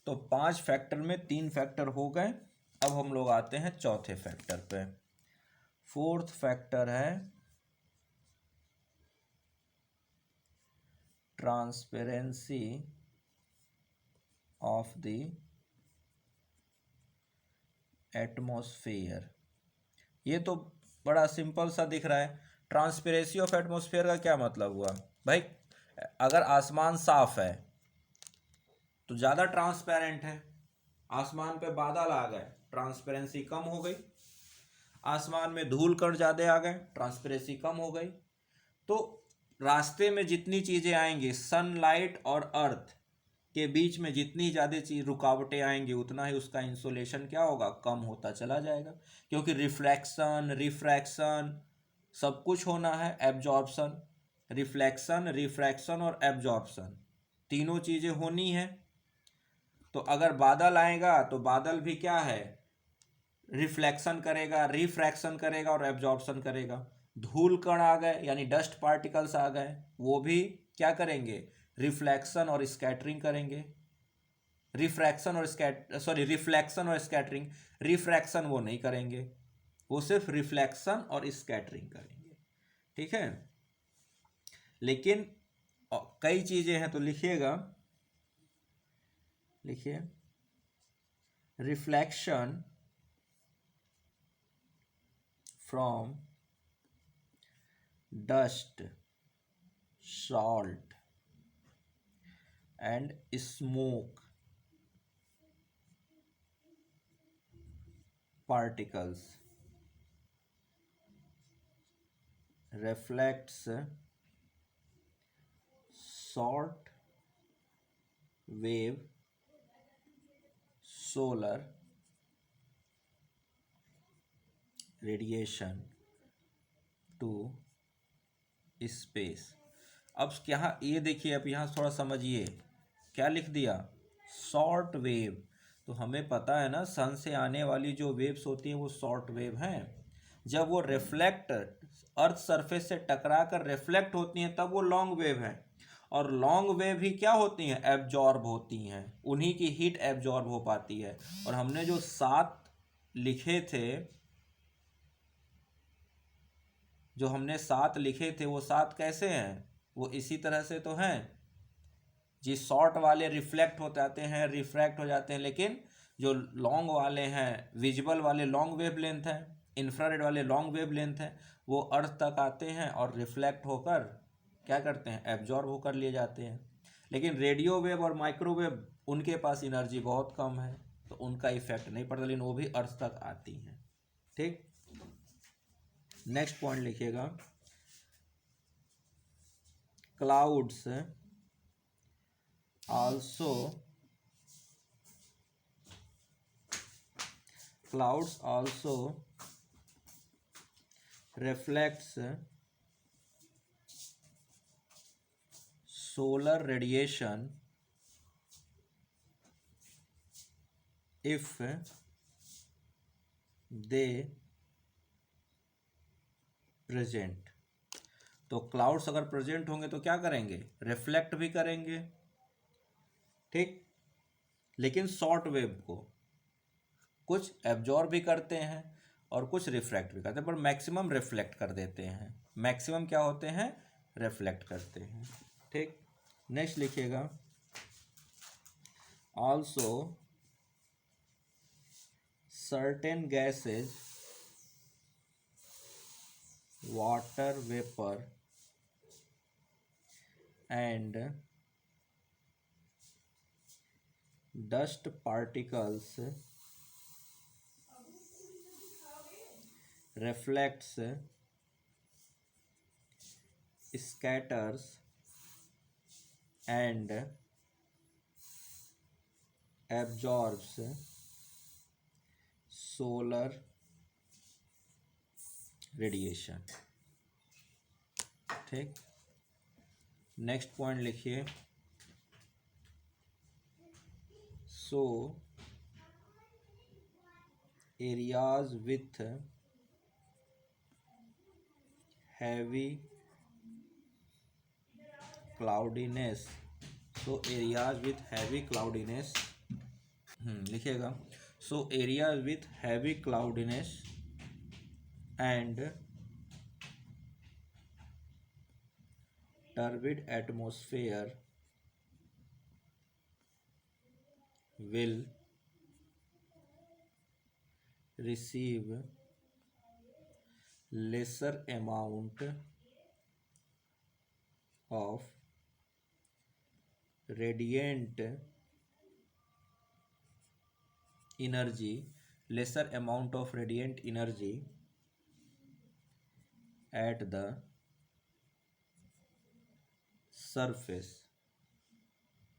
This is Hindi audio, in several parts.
तो 5 फैक्टर में 3 फैक्टर हो गए। अब हम लोग आते हैं चौथे फैक्टर पे। फोर्थ फैक्टर है ट्रांसपेरेंसी ऑफ द एटमॉस्फेयर। ये तो बड़ा सिंपल सा दिख रहा है। ट्रांसपेरेंसी ऑफ एटमॉस्फेयर का क्या मतलब हुआ भाई? अगर आसमान साफ है तो ज़्यादा ट्रांसपेरेंट है। आसमान पे बादल आ गए, ट्रांसपेरेंसी कम हो गई। आसमान में धूल कण ज़्यादा आ गए, ट्रांसपेरेंसी कम हो गई। तो रास्ते में जितनी चीज़ें आएंगी, सनलाइट और अर्थ के बीच में जितनी ज़्यादा चीज रुकावटें आएंगी, उतना ही उसका इंसोलेशन क्या होगा, कम होता चला जाएगा। क्योंकि रिफ्लेक्शन, रिफ्रैक्शन सब कुछ होना है। एब्जॉर्प्शन, रिफ्लेक्शन, रिफ्रैक्शन और एब्जॉर्प्शन तीनों चीज़ें होनी है। तो अगर बादल आएगा तो बादल भी क्या है, रिफ्लेक्शन करेगा, रिफ्रैक्शन करेगा और एब्जॉर्प्शन करेगा। धूल कण आ गए यानी डस्ट पार्टिकल्स आ गए, वो भी क्या करेंगे, रिफ्लेक्शन और स्कैटरिंग करेंगे। रिफ्रैक्शन और रिफ्लेक्शन और स्कैटरिंग। रिफ्रैक्शन वो नहीं करेंगे, वो सिर्फ रिफ्लेक्शन और स्कैटरिंग करेंगे। ठीक है। लेकिन कई चीज़ें हैं, तो लिखिएगा, लिखिए reflection from dust, salt and smoke particles reflects short wave solar radiation to space। अब यहाँ ये देखिए, अब यहाँ थोड़ा समझिए, क्या लिख दिया, शॉर्ट वेव। तो हमें पता है ना, सन से आने वाली जो वेव्स होती हैं वो शॉर्ट वेव हैं। जब वो रिफ्लेक्ट अर्थ सरफेस से टकरा कर रिफ्लेक्ट होती हैं तब वो लॉन्ग वेव है। और लॉन्ग वेव ही क्या होती हैं, एब्जॉर्ब होती हैं, उन्हीं की हीट एब्जॉर्ब हो पाती है। और हमने जो 7 लिखे थे, जो हमने 7 लिखे थे, वो 7 कैसे हैं, वो इसी तरह से तो हैं जी। शॉर्ट वाले रिफ्लेक्ट हो जाते हैं, रिफ्रैक्ट हो जाते हैं, लेकिन जो लॉन्ग वाले हैं, विजिबल वाले लॉन्ग वेव लेंथ है, इंफ्रारेड वाले लॉन्ग वेव लेंथ है, वो अर्थ तक आते हैं और रिफ्लेक्ट होकर क्या करते हैं, एब्जॉर्ब होकर लिए जाते हैं। लेकिन रेडियो वेव और माइक्रोवेव, उनके पास एनर्जी बहुत कम है, तो उनका इफेक्ट नहीं पड़ता, लेकिन वो भी अर्थ तक आती हैं। ठीक। नेक्स्ट पॉइंट लिखिएगा, clouds also reflects solar radiation if they present। तो क्लाउड्स अगर प्रेजेंट होंगे तो क्या करेंगे, रिफ्लेक्ट भी करेंगे। ठीक। लेकिन शॉर्ट वेव को कुछ एब्जॉर्ब भी करते हैं और कुछ रिफ्रैक्ट भी करते हैं, पर मैक्सिमम रिफ्लेक्ट कर देते हैं। मैक्सिमम क्या होते हैं, रिफ्लेक्ट करते हैं। ठीक। नेक्स्ट लिखिएगा, also certain gases, water vapour and dust particles reflects, scatters and absorbs solar radiation। ठीक। नेक्स्ट पॉइंट लिखिए, so areas with heavy cloudiness, so areas with heavy cloudiness लिखिएगा। So area with heavy cloudiness and turbid atmosphere will receive lesser amount of radiant energy at the surface।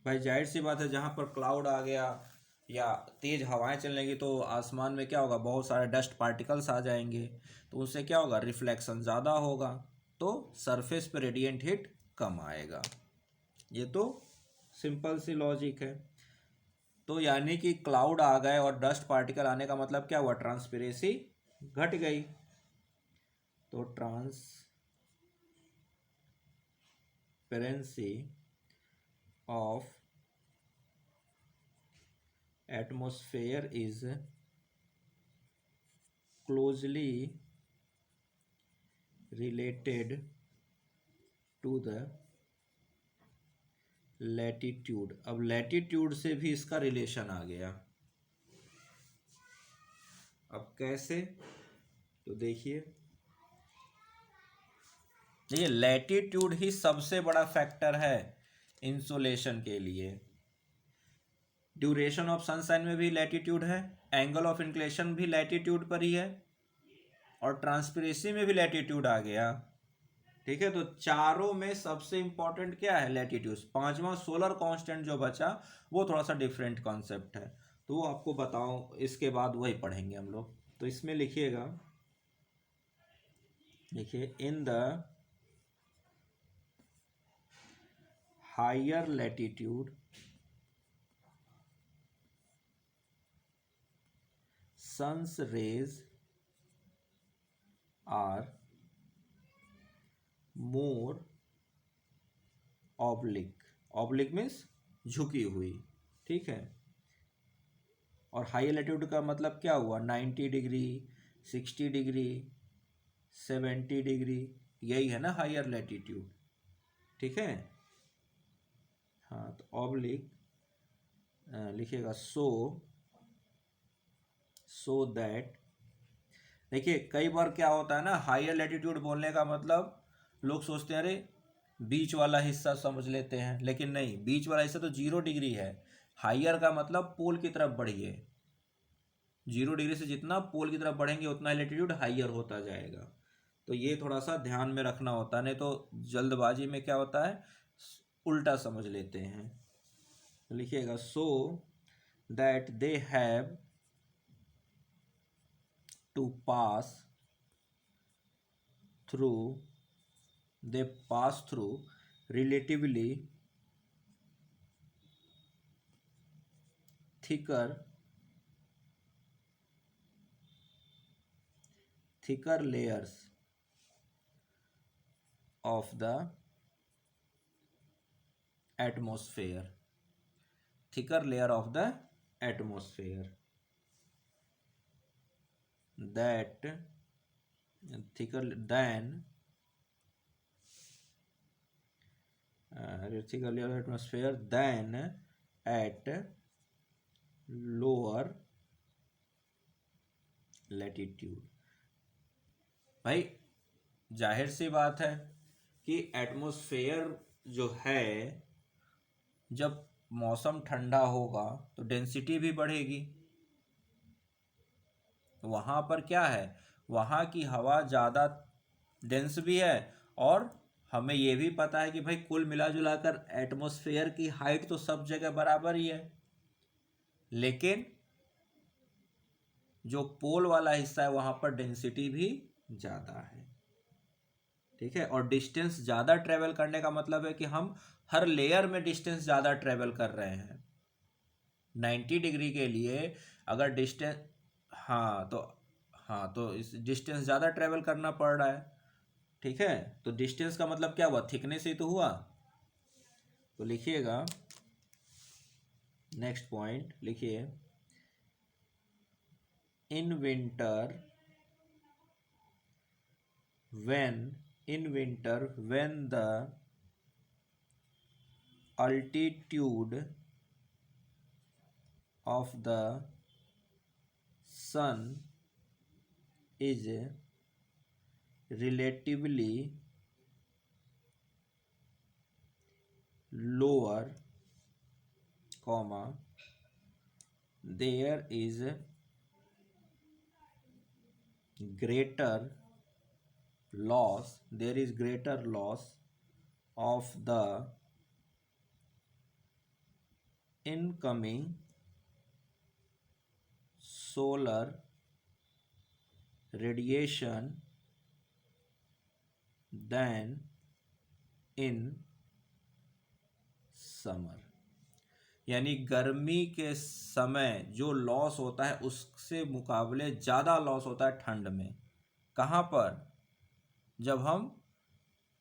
भाई जाहिर सी बात है, जहाँ पर क्लाउड आ गया या तेज हवाएं चलने लगी तो आसमान में क्या होगा, बहुत सारे डस्ट पार्टिकल्स आ जाएंगे, तो उससे क्या होगा, रिफ्लेक्शन ज़्यादा होगा, तो सरफेस पे रेडिएंट हीट कम आएगा। ये तो सिंपल सी लॉजिक है। तो यानी कि क्लाउड आ गए और डस्ट पार्टिकल आने का मतलब क्या हुआ, ट्रांसपेरेंसी घट गई। तो transparency of atmosphere is closely related to the latitude। अब लैटिट्यूड से भी इसका रिलेशन आ गया। अब कैसे, तो देखिए लैटिट्यूड ही सबसे बड़ा फैक्टर है इंसोलेशन के लिए। ड्यूरेशन ऑफ सनशाइन में भी लैटिट्यूड है, एंगल ऑफ इंक्लेशन भी लैटिट्यूड पर ही है, और ट्रांसपेरेंसी में भी लैटिट्यूड आ गया। ठीक है, तो चारों में सबसे इंपॉर्टेंट क्या है, लैटिट्यूड। पांचवा सोलर कांस्टेंट जो बचा वो थोड़ा सा डिफरेंट कॉन्सेप्ट है, तो वो आपको बताऊं इसके बाद वही पढ़ेंगे हम लोग। तो इसमें लिखिएगा, देखिए in the higher latitude sun's rays are more oblique means झुकी हुई, ठीक है। और हाई लैटिट्यूड का मतलब क्या हुआ, 90 डिग्री, 60 डिग्री, 70 डिग्री, यही है ना हायर लैटिट्यूड, ठीक है। हाँ, तो ऑब्लिक लिखिएगा सो दैट। देखिए कई बार क्या होता है ना, हायर लैटिट्यूड बोलने का मतलब लोग सोचते हैं अरे बीच वाला हिस्सा समझ लेते हैं, लेकिन नहीं, बीच वाला हिस्सा तो 0 डिग्री है। हायर का मतलब पोल की तरफ बढ़िए, 0 डिग्री से जितना पोल की तरफ बढ़ेंगे उतना लैटिट्यूड हायर होता जाएगा। तो ये थोड़ा सा ध्यान में रखना होता है, नहीं तो जल्दबाजी में क्या होता है, उल्टा समझ लेते हैं। लिखिएगा so that they have to pass through relatively thicker layers of the atmosphere, that thicker than thicker layer of atmosphere than at lower latitude। भाई जाहिर सी बात है कि एटमॉस्फेयर जो है, जब मौसम ठंडा होगा तो डेंसिटी भी बढ़ेगी। वहाँ पर क्या है, वहाँ की हवा ज़्यादा डेंस भी है, और हमें ये भी पता है कि भाई कुल मिला जुला कर एटमॉस्फेयर की हाइट तो सब जगह बराबर ही है, लेकिन जो पोल वाला हिस्सा है वहाँ पर डेंसिटी भी ज़्यादा है, ठीक है। और डिस्टेंस ज़्यादा ट्रेवल करने का मतलब है कि हम हर लेयर में डिस्टेंस ज़्यादा ट्रेवल कर रहे हैं। 90 डिग्री के लिए अगर डिस्टेंस, हाँ तो इस डिस्टेंस ज़्यादा ट्रेवल करना पड़ रहा है, ठीक है। तो डिस्टेंस का मतलब क्या हुआ, थिकनेस ही तो हुआ। तो लिखिएगा नेक्स्ट पॉइंट, लिखिए in winter when the altitude of the sun is relatively lower, comma, there is greater loss of the incoming solar radiation than in summer. यानी गर्मी के समय जो लॉस होता है उससे मुकाबले ज़्यादा लॉस होता है ठंड में। कहाँ पर? जब हम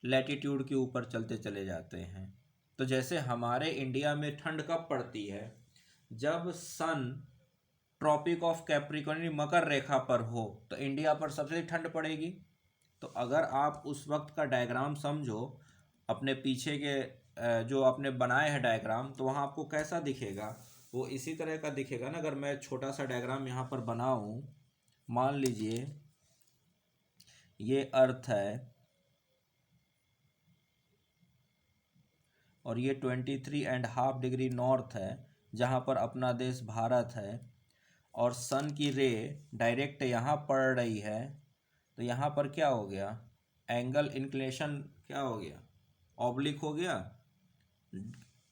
लैटिट्यूड के ऊपर चलते चले जाते हैं। तो जैसे हमारे इंडिया में ठंड कब पड़ती है? जब सन ट्रॉपिक ऑफ कैप्रिकॉर्न मकर रेखा पर हो तो इंडिया पर सबसे ठंड पड़ेगी। तो अगर आप उस वक्त का डायग्राम समझो अपने पीछे के जो आपने बनाए हैं डायग्राम, तो वहाँ आपको कैसा दिखेगा? वो इसी तरह का दिखेगा ना। अगर मैं छोटा सा डायग्राम यहाँ पर बनाऊँ, मान लीजिए ये अर्थ है और ये 23.5 डिग्री नॉर्थ है जहाँ पर अपना देश भारत है, और सन की रे डायरेक्ट यहाँ पड़ रही है। तो यहाँ पर क्या हो गया? एंगल इंक्लिनेशन क्या हो गया? ऑब्लिक हो गया।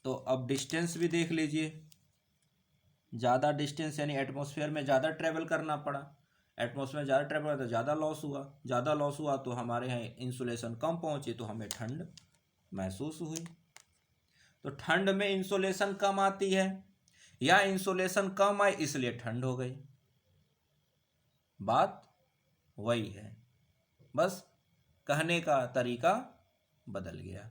तो अब डिस्टेंस भी देख लीजिए, ज़्यादा डिस्टेंस यानी एटमॉस्फेयर में ज़्यादा ट्रैवल करना पड़ा। एटमॉस्फेयर ज़्यादा ट्रैवल तो ज़्यादा लॉस हुआ तो हमारे यहाँ इंसुलेशन कम पहुँची तो हमें ठंड महसूस हुई। तो ठंड में इंसुलेशन कम आती है या इंसुलेशन कम आई इसलिए ठंड हो गई। बात वही है, बस कहने का तरीका बदल गया।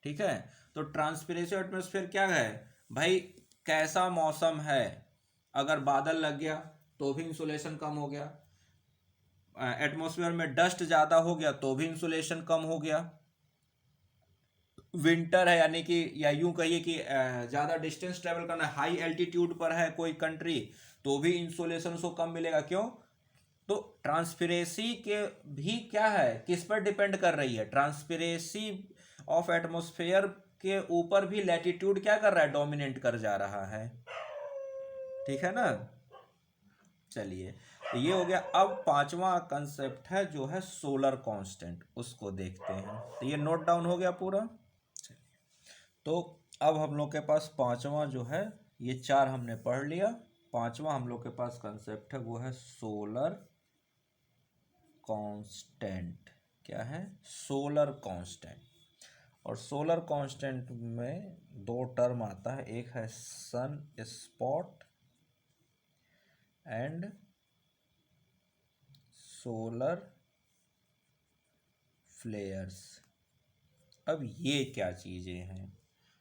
ठीक है। तो ट्रांसपिरेसी एटमॉस्फेयर क्या है भाई? कैसा मौसम है, अगर बादल लग गया तो भी इंसुलेशन कम हो गया, एटमॉस्फेयर में डस्ट ज़्यादा हो गया तो भी इंसुलेशन कम हो गया। विंटर है यानी कि, या यूं कहिए कि ज़्यादा डिस्टेंस ट्रेवल करना है, हाई एल्टीट्यूड पर है कोई कंट्री, तो भी इंसुलेशन उसको कम मिलेगा। क्यों? तो ट्रांसपिरेसी के भी क्या है, किस पर डिपेंड कर रही है? ट्रांसपिरेसी ऑफ एटमॉस्फेयर के ऊपर भी लैटिट्यूड क्या कर रहा है? डोमिनेट कर जा रहा है। ठीक है ना। चलिए, तो ये हो गया। अब पांचवा कंसेप्ट है जो है सोलर कांस्टेंट, उसको देखते हैं। तो ये नोट डाउन हो गया पूरा। तो अब हम लोग के पास पांचवा जो है, ये चार हमने पढ़ लिया, पांचवा हम लोग के पास कंसेप्ट है वो है सोलर कांस्टेंट। क्या है? Solar constant. और सोलर कांस्टेंट में दो टर्म आता है, एक है sunspot and solar flares. अब ये क्या चीज़ें हैं?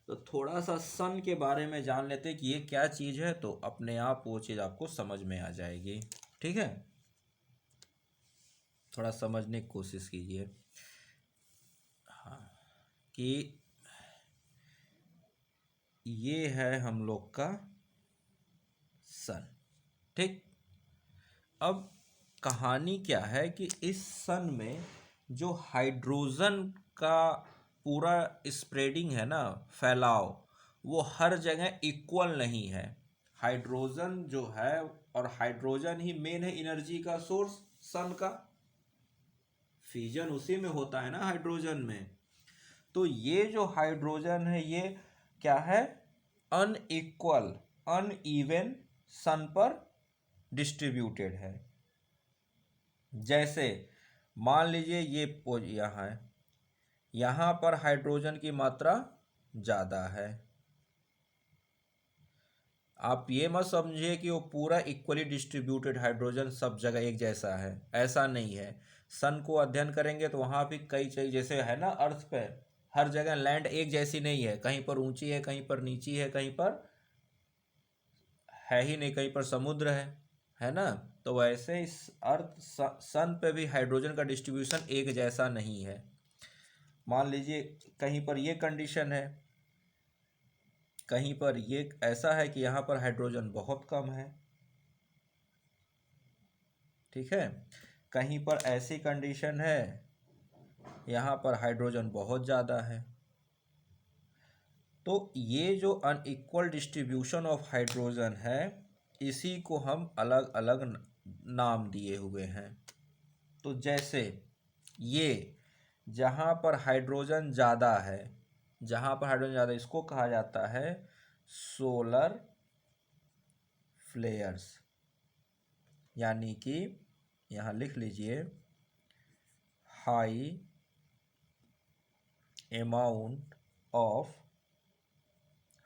तो थोड़ा सा सन के बारे में जान लेते हैं कि ये क्या चीज़ है, तो अपने आप वो चीज़ आपको समझ में आ जाएगी। ठीक है, थोड़ा समझने की कोशिश कीजिए। हाँ, कि ये है हम लोग का सन। ठीक। अब कहानी क्या है कि इस सन में जो हाइड्रोजन का पूरा स्प्रेडिंग है ना, फैलाव, वो हर जगह इक्वल नहीं है। हाइड्रोजन जो है, और हाइड्रोजन ही मेन है एनर्जी का सोर्स सन का, फ्यूजन उसी में होता है ना हाइड्रोजन में। तो ये जो हाइड्रोजन है ये क्या है? अनइक्वल, अनइवन सन पर डिस्ट्रीब्यूटेड है। जैसे मान लीजिए ये यहाँ है, यहाँ पर हाइड्रोजन की मात्रा ज़्यादा है। आप ये मत समझिए कि वो पूरा इक्वली डिस्ट्रीब्यूटेड हाइड्रोजन सब जगह एक जैसा है, ऐसा नहीं है। सन को अध्ययन करेंगे तो वहाँ भी कई चीज़, जैसे है ना अर्थ पे हर जगह लैंड एक जैसी नहीं है, कहीं पर ऊंची है, कहीं पर नीची है, कहीं पर है ही नहीं, कहीं पर समुद्र है ना। तो वैसे इस अर्थ सन पे भी हाइड्रोजन का डिस्ट्रीब्यूशन एक जैसा नहीं है। मान लीजिए कहीं पर ये कंडीशन है, कहीं पर ये ऐसा है कि यहाँ पर हाइड्रोजन बहुत कम है, ठीक है। कहीं पर ऐसी कंडीशन है, यहाँ पर हाइड्रोजन बहुत ज़्यादा है। तो ये जो अनइक्वल डिस्ट्रीब्यूशन ऑफ हाइड्रोजन है, इसी को हम अलग अलग नाम दिए हुए हैं। तो जैसे ये जहाँ पर हाइड्रोजन ज़्यादा है, जहाँ पर हाइड्रोजन ज़्यादा, इसको कहा जाता है सोलर फ्लेयर्स, यानी कि यहाँ लिख लीजिए हाई अमाउंट ऑफ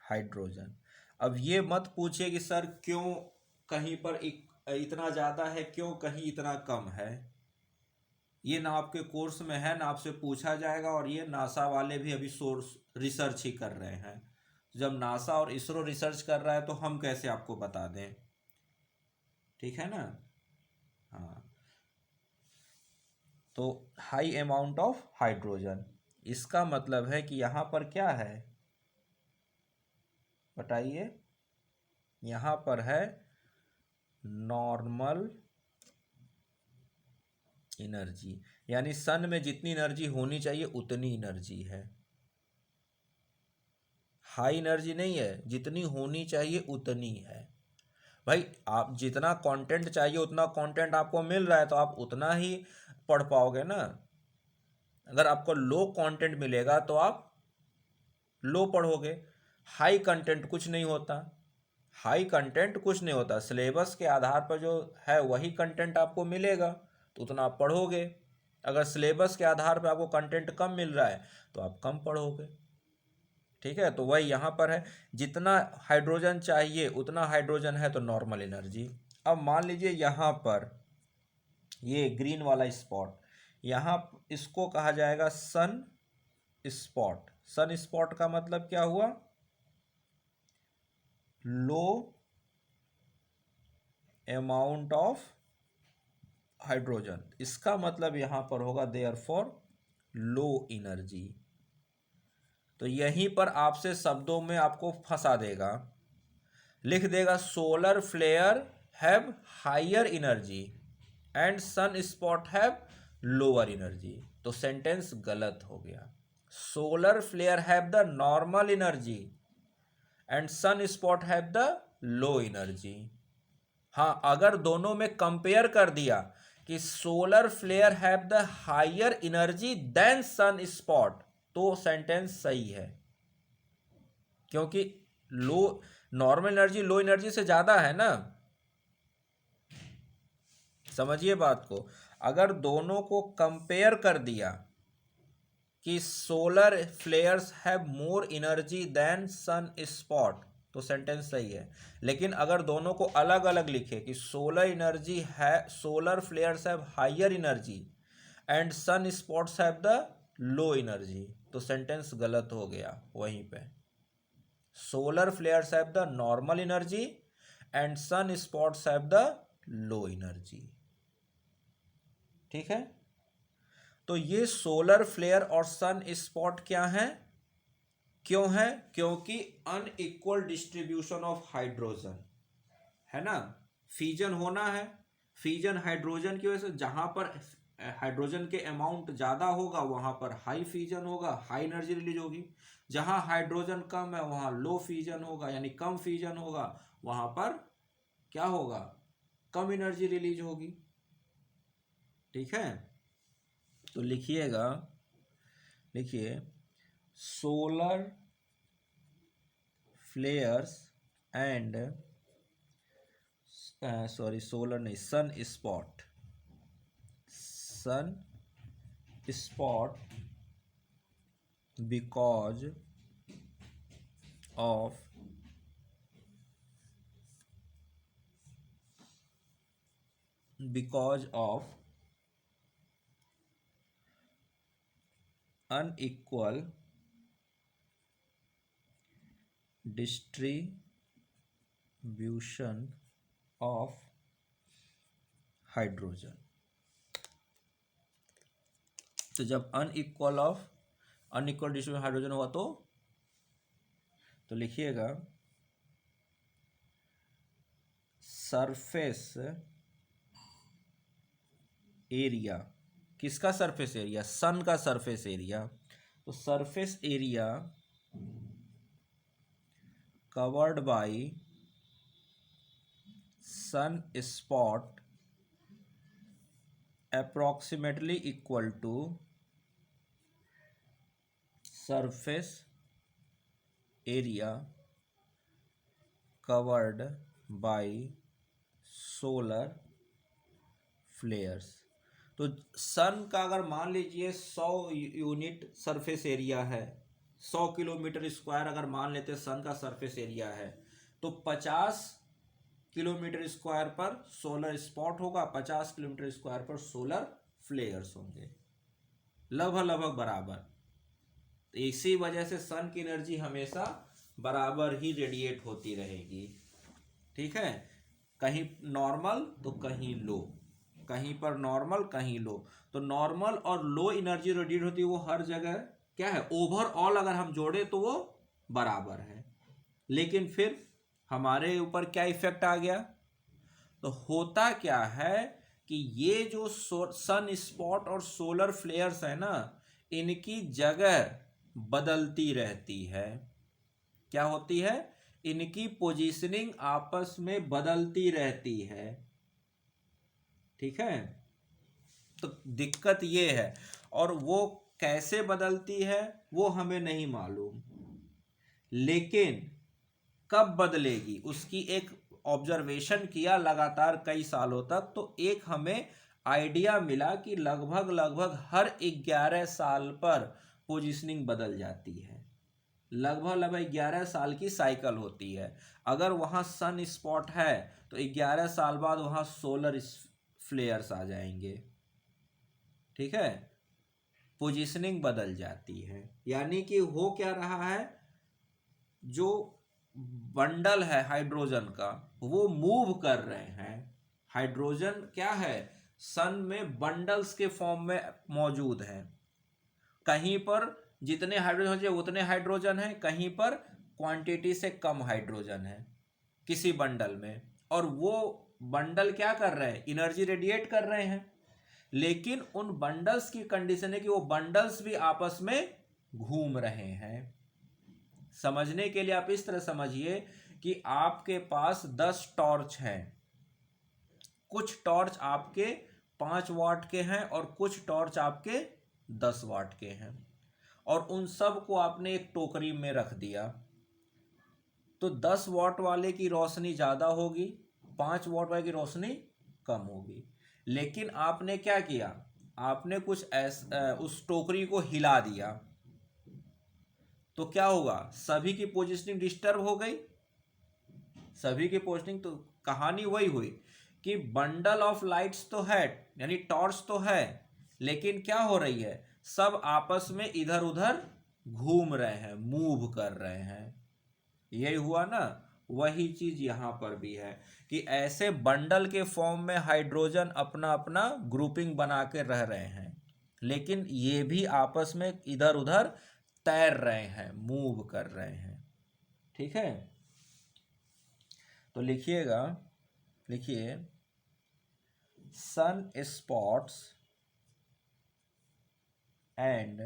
हाइड्रोजन। अब ये मत पूछिए कि सर क्यों कहीं पर इतना ज़्यादा है, क्यों कहीं इतना कम है। ये ना आपके कोर्स में है, ना आपसे पूछा जाएगा, और ये नासा वाले भी अभी सोर्स रिसर्च ही कर रहे हैं। जब नासा और इसरो रिसर्च कर रहा है तो हम कैसे आपको बता दें, ठीक है ना। हाँ, तो हाई अमाउंट ऑफ हाइड्रोजन, इसका मतलब है कि यहाँ पर क्या है, बताइए। यहाँ पर है नॉर्मल एनर्जी, यानी सन में जितनी एनर्जी होनी चाहिए उतनी एनर्जी है। हाई एनर्जी नहीं है, जितनी होनी चाहिए उतनी है। भाई आप जितना कंटेंट चाहिए उतना कंटेंट आपको मिल रहा है तो आप उतना ही पढ़ पाओगे ना। अगर आपको लो कंटेंट मिलेगा तो आप लो पढ़ोगे। हाई कंटेंट कुछ नहीं होता, हाई कंटेंट कुछ नहीं होता, सिलेबस के आधार पर जो है वही कंटेंट आपको मिलेगा तो उतना आप पढ़ोगे। अगर सिलेबस के आधार पर आपको कंटेंट कम मिल रहा है तो आप कम पढ़ोगे, ठीक है। तो वही यहाँ पर है, जितना हाइड्रोजन चाहिए उतना हाइड्रोजन है तो नॉर्मल एनर्जी। अब मान लीजिए यहाँ पर ये ग्रीन वाला स्पॉट, यहाँ इसको कहा जाएगा सन स्पॉट। सन स्पॉट का मतलब क्या हुआ, लो अमाउंट ऑफ हाइड्रोजन। इसका मतलब यहां पर होगा देयरफॉर लो एनर्जी। तो यहीं पर आपसे शब्दों में आपको फंसा देगा, लिख देगा solar flare have higher energy and sunspot have lower energy. तो सेंटेंस गलत हो गया। Solar flare have the normal energy and sunspot have the low energy. हाँ, अगर दोनों में कंपेयर कर दिया कि solar flare have the higher energy than sun spot तो सेंटेंस सही है, क्योंकि low normal energy low energy से ज्यादा है ना। समझिए बात को, अगर दोनों को कंपेयर कर दिया कि solar flares have more energy than sun spot तो सेंटेंस सही है। लेकिन अगर दोनों को अलग अलग लिखे कि सोलर एनर्जी है, solar flares have higher energy and sun spots have the low energy तो सेंटेंस गलत हो गया वहीं पे। Solar flares have the normal energy and sun spots have the low energy, ठीक है। तो ये सोलर फ्लेयर और सन स्पॉट क्या है, क्यों है, क्योंकि अनइक्वल डिस्ट्रीब्यूशन ऑफ हाइड्रोजन है ना। फीजन होना है, फीजन हाइड्रोजन की वजह से जहां पर हाइड्रोजन के अमाउंट ज्यादा होगा वहां पर हाई फीजन होगा, हाई एनर्जी रिलीज होगी। जहां हाइड्रोजन कम है वहां लो फीजन होगा, यानी कम फीजन होगा, वहां पर क्या होगा, कम एनर्जी रिलीज होगी, ठीक है। तो लिखिएगा, लिखिए solar flares and sorry solar नहीं, sun spot, sun spot because of unequal distribution of hydrogen. तो जब अनइक्वल डिस्ट्रीब्यूशन हाइड्रोजन हुआ तो लिखिएगा सरफेस एरिया। किसका सरफेस एरिया? सन का सरफेस एरिया। तो surface area covered by sun spot approximately equal to surface area covered by solar flares। तो सन का अगर मान लीजिए 100 यूनिट सरफेस एरिया है, 100 किलोमीटर स्क्वायर अगर मान लेते सन का सरफेस एरिया है, तो 50 किलोमीटर स्क्वायर पर सोलर स्पॉट होगा, 50 किलोमीटर स्क्वायर पर सोलर फ्लेयर्स होंगे, लगभग बराबर। इसी वजह से सन की एनर्जी हमेशा बराबर ही रेडिएट होती रहेगी। ठीक है, कहीं नॉर्मल तो कहीं लो, कहीं पर नॉर्मल कहीं लो। तो नॉर्मल और लो एनर्जी रेडिएट होती है, वो हर जगह क्या है, ओवरऑल अगर हम जोड़े तो वो बराबर है। लेकिन फिर हमारे ऊपर क्या इफेक्ट आ गया? तो होता क्या है कि ये जो सन स्पॉट और सोलर फ्लेयर्स है ना, इनकी जगह बदलती रहती है। क्या होती है? इनकी पोजीशनिंग आपस में बदलती रहती है। ठीक है, तो दिक्कत ये है। और वो कैसे बदलती है वो हमें नहीं मालूम, लेकिन कब बदलेगी उसकी एक ऑब्जर्वेशन किया लगातार कई सालों तक, तो एक हमें आइडिया मिला कि लगभग हर 11 साल पर पोजीशनिंग बदल जाती है। लगभग 11 साल की साइकिल होती है। अगर वहाँ सन स्पॉट है तो 11 साल बाद वहाँ सोलर फ्लेयर्स आ जाएंगे। ठीक है, पोजीशनिंग बदल जाती है। यानी कि हो क्या रहा है, जो बंडल है हाइड्रोजन का वो मूव कर रहे हैं। हाइड्रोजन क्या है, सन में बंडल्स के फॉर्म में मौजूद है। कहीं पर जितने हाइड्रोजन चाहिए उतने हाइड्रोजन है, कहीं पर क्वांटिटी से कम हाइड्रोजन है किसी बंडल में, और वो बंडल क्या कर रहे हैं, एनर्जी रेडिएट कर रहे हैं। लेकिन उन बंडल्स की कंडीशन है कि वो बंडल्स भी आपस में घूम रहे हैं। समझने के लिए आप इस तरह समझिए कि आपके पास 10 टॉर्च हैं, कुछ टॉर्च आपके 5 वाट के हैं और कुछ टॉर्च आपके 10 वाट के हैं, और उन सब को आपने एक टोकरी में रख दिया। तो 10 वाट वाले की रोशनी ज़्यादा होगी, 5 वाट वाले की रोशनी कम होगी। लेकिन आपने क्या किया, आपने कुछ उस टोकरी को हिला दिया, तो क्या होगा, सभी की पोजीशनिंग डिस्टर्ब हो गई। सभी की पोजीशनिंग, तो कहानी वही हुई कि बंडल ऑफ लाइट्स तो है, यानी टॉर्च तो है, लेकिन क्या हो रही है, सब आपस में इधर उधर घूम रहे हैं, मूव कर रहे हैं। यही हुआ ना, वही चीज यहां पर भी है कि ऐसे बंडल के फॉर्म में हाइड्रोजन अपना अपना ग्रुपिंग बना के रह रहे हैं, लेकिन ये भी आपस में इधर उधर तैर रहे हैं, मूव कर रहे हैं। ठीक है, तो लिखिएगा, लिखिए sun spots and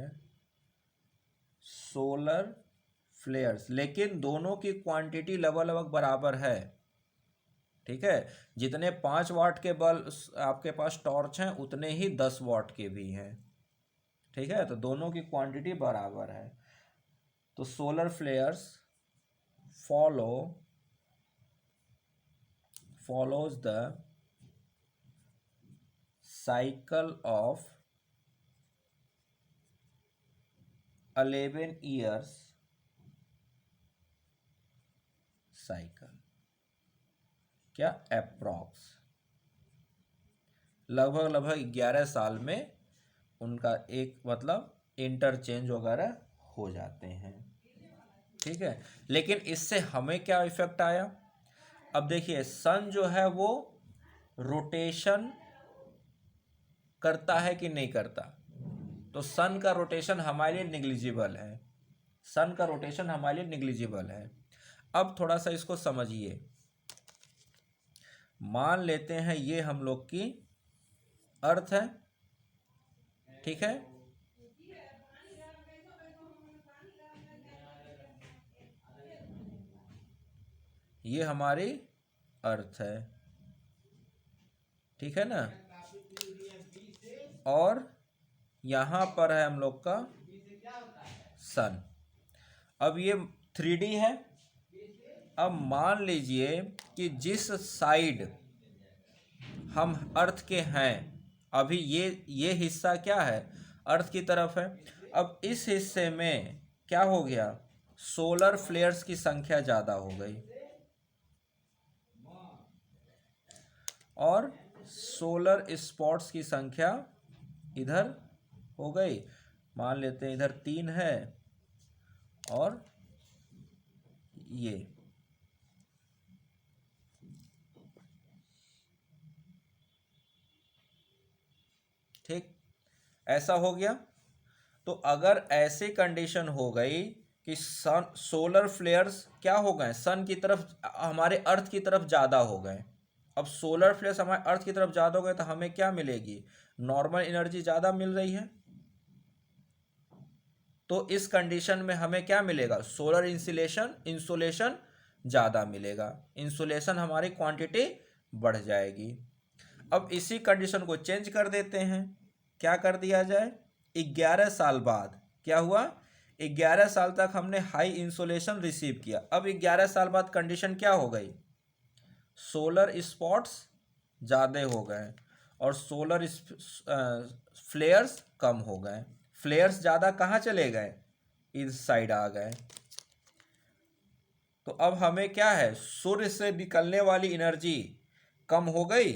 solar flares, लेकिन दोनों की क्वांटिटी लगभग बराबर है। ठीक है, जितने 5 वाट के बल्ब आपके पास टॉर्च हैं उतने ही 10 वाट के भी हैं। ठीक है, तो दोनों की क्वांटिटी बराबर है। तो solar flares follows the cycle of 11 years cycle. क्या, अप्रॉक्स लगभग 11 साल में उनका एक मतलब इंटरचेंज वगैरह हो जाते हैं। ठीक है, लेकिन इससे हमें क्या इफेक्ट आया? अब देखिए, सन जो है वो रोटेशन करता है कि नहीं करता? तो सन का रोटेशन हमारे लिए निग्लिजिबल है, सन का रोटेशन हमारे लिए निग्लिजिबल है। अब थोड़ा सा इसको समझिए। मान लेते हैं ये हम लोग की अर्थ है, ठीक है। ये हमारी अर्थ है, ठीक है ना। और यहाँ पर है हम लोग का सन। अब ये 3D है। अब मान लीजिए कि जिस साइड हम अर्थ के हैं, अभी ये हिस्सा क्या है, अर्थ की तरफ है। अब इस हिस्से में क्या हो गया, सोलर फ्लेयर्स की संख्या ज़्यादा हो गई और सोलर स्पॉट्स की संख्या इधर हो गई। मान लेते हैं इधर 3 है और ये, ठीक, ऐसा हो गया। तो अगर ऐसी कंडीशन हो गई कि सन सोलर फ्लेयर्स क्या हो गए, सन की तरफ, हमारे अर्थ की तरफ ज़्यादा हो गए। अब सोलर फ्लेयर्स हमारे अर्थ की तरफ ज़्यादा हो गए तो हमें क्या मिलेगी, नॉर्मल एनर्जी ज़्यादा मिल रही है। तो इस कंडीशन में हमें क्या मिलेगा, सोलर इंसोलेशन ज़्यादा मिलेगा, इंसोलेशन हमारी क्वांटिटी बढ़ जाएगी। अब इसी कंडीशन को चेंज कर देते हैं। क्या कर दिया जाए, 11 साल बाद क्या हुआ, 11 साल तक हमने हाई इंसोलेशन रिसीव किया। अब 11 साल बाद कंडीशन क्या हो गई, सोलर स्पॉट्स ज़्यादा हो गए और सोलर फ्लेयर्स कम हो गए। फ्लेयर्स ज़्यादा कहाँ चले गए, इस साइड आ गए। तो अब हमें क्या है, सूर्य से निकलने वाली एनर्जी कम हो गई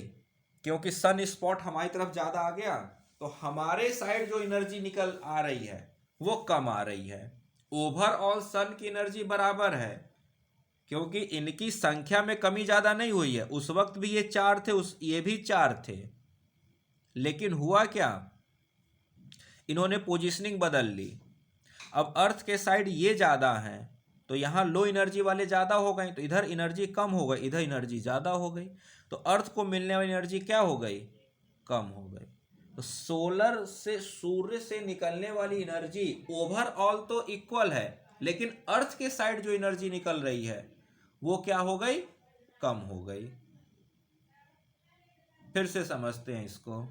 क्योंकि सन स्पॉट हमारी तरफ ज़्यादा आ गया। तो हमारे साइड जो एनर्जी निकल आ रही है वो कम आ रही है। ओवरऑल सन की एनर्जी बराबर है क्योंकि इनकी संख्या में कमी ज़्यादा नहीं हुई है। उस वक्त भी ये 4 थे, ये भी 4 थे, लेकिन हुआ क्या, इन्होंने पोजीशनिंग बदल ली। अब अर्थ के साइड ये ज़्यादा हैं तो यहाँ लो एनर्जी वाले ज़्यादा हो गए, तो इधर एनर्जी कम हो गई, इधर एनर्जी ज़्यादा हो गई। तो अर्थ को मिलने वाली एनर्जी क्या हो गई, कम हो गई। तो सोलर से, सूर्य से निकलने वाली एनर्जी ओवरऑल तो इक्वल है, लेकिन अर्थ के साइड जो एनर्जी निकल रही है वो क्या हो गई, कम हो गई। फिर से समझते हैं इसको।